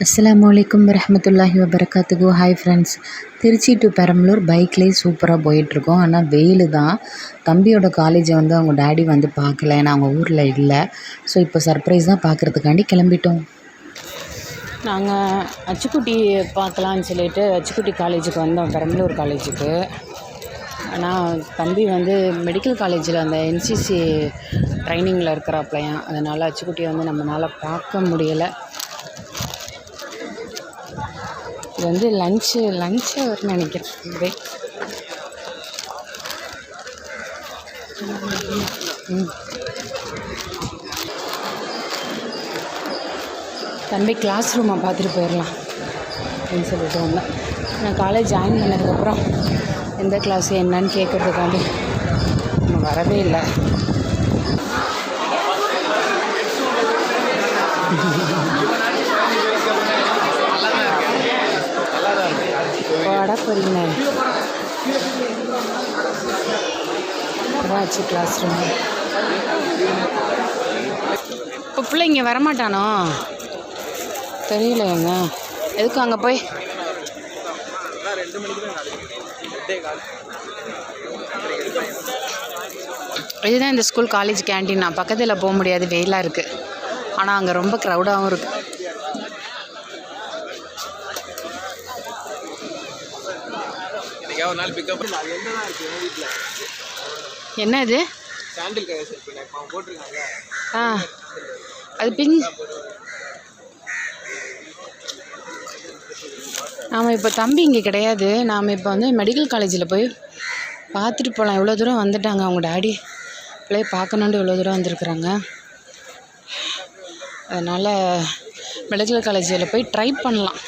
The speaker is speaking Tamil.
அஸ்ஸலாமு வரஹ்மத்துல்லாஹி வபரகாத்துஹு. Hi friends, Trichy to Perambalur பைக்லேயே சூப்பராக போயிட்டுருக்கோம். ஆனால் வெயில் தான். தம்பியோட காலேஜை அவங்க டேடி பார்க்கல, ஏன்னா அவங்க ஊரில் இல்லை. ஸோ இப்போ சர்ப்ரைஸாக பார்க்குறதுக்காண்டி கிளம்பிட்டோம். நாங்கள் அச்சுக்குட்டி பார்க்கலான்னு சொல்லிட்டு அச்சுக்குட்டி காலேஜுக்கு வந்தோம், பெரம்பலூர் காலேஜுக்கு. ஆனால் தம்பி மெடிக்கல் காலேஜில் அந்த என்சிசி ட்ரைனிங்கில் இருக்கிறாப்லையாம். அதனால் அச்சுக்குட்டியை நம்மளால் பார்க்க முடியலை. இது லஞ்சு வரும்னு நினைக்கிறேன். பிரேக். தம்பி கிளாஸ் ரூமை பார்த்துட்டு போயிடலாம் அப்படின்னு சொல்லிட்டு வந்தேன். நான் காலேஜ் ஜாயின் பண்ணதுக்கப்புறம் எந்த கிளாஸு என்னன்னு கேட்குறதுக்காண்டி நம்ம வரவே இல்லை. வட போறீங்க ஆச்சு கிளாஸ் ரூம். இப்போ பிள்ளைங்க வரமாட்டானோ தெரியலைங்க. எதுக்கு அங்கே போய் இதுதான் இந்த ஸ்கூல் காலேஜ் கேன்டீன். நான் பக்கத்தில் போக முடியாது, வெயிலாக இருக்குது. ஆனால் அங்கே ரொம்ப க்ரௌடாகவும் இருக்குது. என்ன இது? அது பிங்க். நாம் இப்போ தம்பி இங்கே கிடையாது. நாம் இப்போ மெடிக்கல் காலேஜில் போய் பார்த்துட்டு போகலாம். எவ்வளோ தூரம் வந்துட்டாங்க அவங்க டேடி பிள்ளைய பார்க்கணுன்ட்டு இவ்வளோ தூரம் வந்திருக்குறாங்க. அதனால் மெடிக்கல் காலேஜில் போய் ட்ரை பண்ணலாம்.